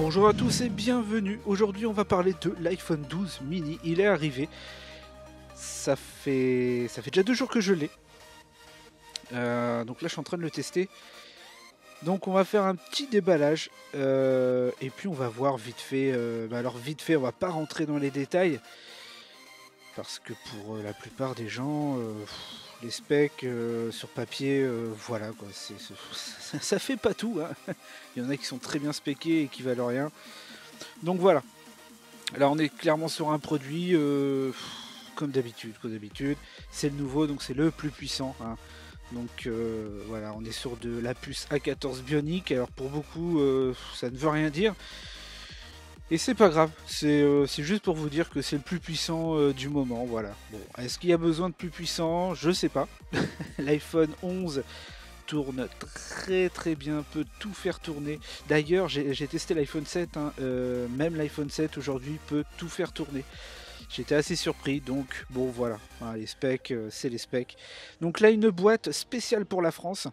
Bonjour à tous et bienvenue. Aujourd'hui, on va parler de l'iPhone 12 mini. Il est arrivé. Ça fait déjà 2 jours que je l'ai. Donc là, je suis en train de le tester. Donc, on va faire un petit déballage. Et puis, on va voir vite fait. Alors, vite fait, on va pas rentrer dans les détails. Parce que pour la plupart des gens, les specs sur papier, voilà quoi. Ça fait pas tout, hein. Il y en a qui sont très bien spéqués et qui valent rien. Donc voilà. Là, on est clairement sur un produit comme d'habitude. C'est le nouveau, donc c'est le plus puissant, hein. Donc voilà, on est sur de la puce A14 Bionic. Alors pour beaucoup, ça ne veut rien dire. Et c'est pas grave, c'est juste pour vous dire que c'est le plus puissant du moment, voilà. Bon, est-ce qu'il y a besoin de plus puissant? Je sais pas. L'iPhone 11 tourne très bien, peut tout faire tourner. D'ailleurs, j'ai testé l'iPhone 7, hein, même l'iPhone 7 aujourd'hui peut tout faire tourner. J'étais assez surpris, donc bon voilà, hein, les specs, c'est les specs. Donc là, une boîte spéciale pour la France,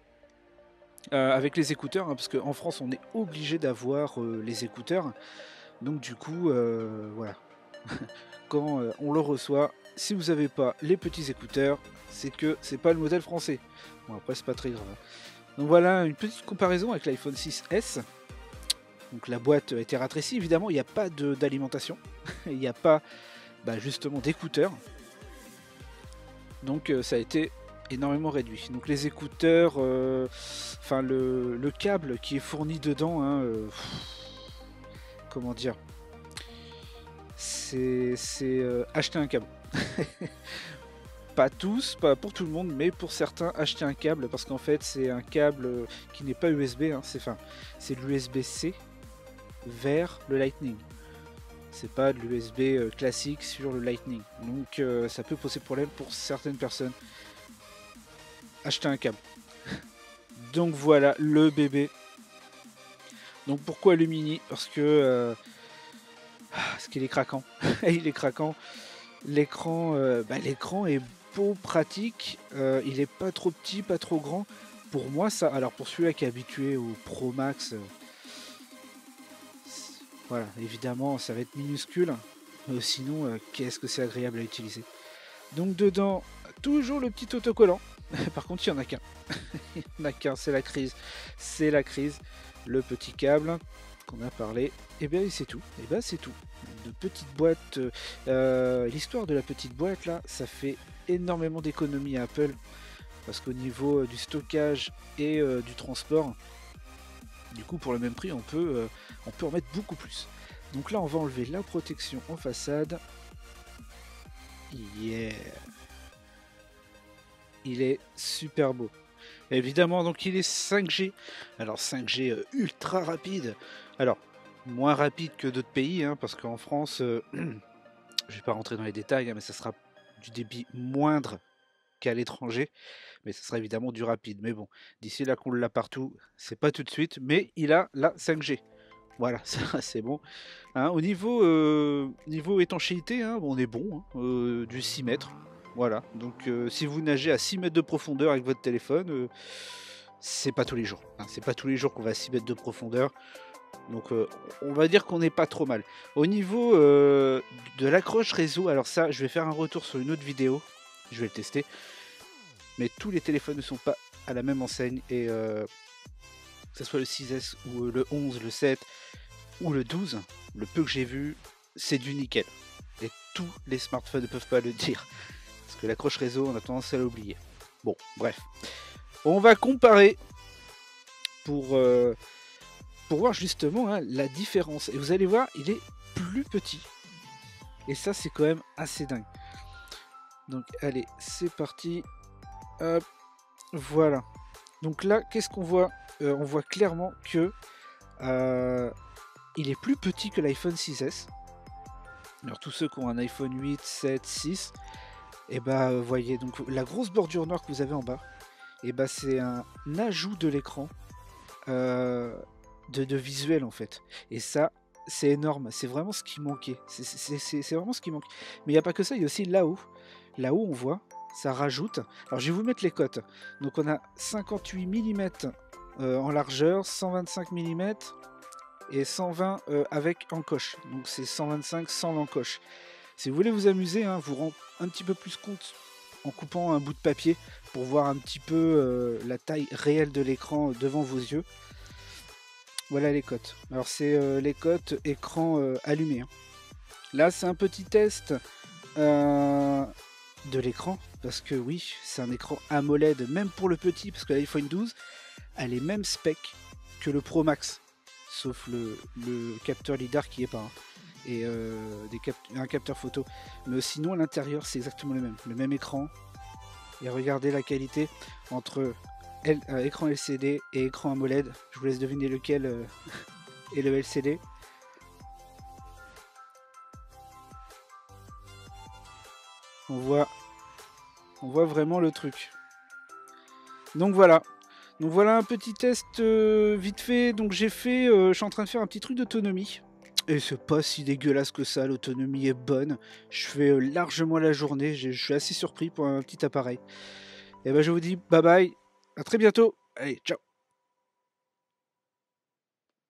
avec les écouteurs, hein, parce qu'en France, on est obligé d'avoir les écouteurs. Donc du coup, voilà, quand on le reçoit, si vous n'avez pas les petits écouteurs, c'est que c'est pas le modèle français. Bon après c'est pas très grave, hein. Donc voilà une petite comparaison avec l'iPhone 6S. Donc la boîte a été rétrécie, évidemment il n'y a pas d'alimentation, il n'y a pas justement d'écouteurs. Donc ça a été énormément réduit. Donc les écouteurs, enfin le câble qui est fourni dedans, hein, comment dire, c'est acheter un câble. Pas tous, pas pour tout le monde, mais pour certains, acheter un câble parce qu'en fait c'est un câble qui n'est pas USB, hein, c'est de l'USB-C vers le Lightning. C'est pas de l'USB classique sur le Lightning. Donc ça peut poser problème pour certaines personnes. Acheter un câble. Donc voilà le bébé. Donc pourquoi le mini? Parce que parce qu'il est craquant. Il est craquant. L'écran est beau, pratique, il est pas trop petit, pas trop grand. Pour moi, ça. Alors pour celui-là qui est habitué au Pro Max, voilà, évidemment, ça va être minuscule. Sinon, qu'est-ce que c'est agréable à utiliser. Donc dedans, toujours le petit autocollant. Par contre, il n'y en a qu'un. Il n'y en a qu'un, c'est la crise. C'est la crise. Le petit câble qu'on a parlé. Et bien c'est tout. Et bien c'est tout. De petite boîte. L'histoire de la petite boîte là, ça fait énormément d'économies à Apple. Parce qu'au niveau du stockage et du transport, du coup pour le même prix on peut en mettre beaucoup plus. Donc là on va enlever la protection en façade. Yeah. Il est super beau. Évidemment, donc il est 5G. Alors 5G ultra rapide. Alors, moins rapide que d'autres pays, hein, parce qu'en France, je vais pas rentrer dans les détails, hein, mais ça sera du débit moindre qu'à l'étranger. Mais ça sera évidemment du rapide. Mais bon, d'ici là qu'on l'a partout, c'est pas tout de suite. Mais il a la 5G. Voilà, ça c'est bon. Hein, au niveau étanchéité, hein, on est bon, hein, du 6 mètres. Voilà, donc si vous nagez à 6 mètres de profondeur avec votre téléphone, c'est pas tous les jours, hein. C'est pas tous les jours qu'on va à 6 mètres de profondeur. Donc on va dire qu'on n'est pas trop mal. Au niveau de l'accroche réseau, alors ça, je vais faire un retour sur une autre vidéo. Je vais le tester. Mais tous les téléphones ne sont pas à la même enseigne. Et que ce soit le 6S ou le 11, le 7 ou le 12, le peu que j'ai vu, c'est du nickel. Et tous les smartphones ne peuvent pas le dire. Parce que l'accroche réseau, on a tendance à l'oublier. Bon, bref. On va comparer pour voir justement, hein, la différence. Et vous allez voir, il est plus petit. Et ça, c'est quand même assez dingue. Donc, allez, c'est parti. Hop, voilà. Donc là, qu'est-ce qu'on voit? On voit clairement que il est plus petit que l'iPhone 6S. Alors, tous ceux qui ont un iPhone 8, 7, 6, et bah, voyez, donc la grosse bordure noire que vous avez en bas, et bah, c'est un ajout de l'écran. De visuel en fait. Et ça, c'est énorme. C'est vraiment ce qui manquait. C'est vraiment ce qui manque. Mais il n'y a pas que ça, il y a aussi là-haut. Là-haut, on voit, ça rajoute. Alors, je vais vous mettre les cotes. Donc, on a 58 mm en largeur, 125 mm et 120 avec encoche. Donc c'est 125 sans l'encoche. Si vous voulez vous amuser, hein, vous rendre un petit peu plus compte en coupant un bout de papier pour voir un petit peu la taille réelle de l'écran devant vos yeux. Voilà les cotes. Alors c'est les cotes écran allumé. Hein. Là c'est un petit test de l'écran, parce que oui, c'est un écran AMOLED, même pour le petit, parce que l'iPhone 12 a les mêmes specs que le Pro Max, sauf le capteur LiDAR qui est pas, hein, et un capteur photo. Mais sinon, à l'intérieur, c'est exactement le même écran. Et regardez la qualité entre écran LCD et écran AMOLED. Je vous laisse deviner lequel est le LCD. On voit vraiment le truc. Donc voilà un petit test vite fait. Donc j'ai fait, je suis en train de faire un petit truc d'autonomie. Et c'est pas si dégueulasse que ça, l'autonomie est bonne. Je fais largement la journée, je suis assez surpris pour un petit appareil. Et ben je vous dis bye bye, à très bientôt. Allez, ciao.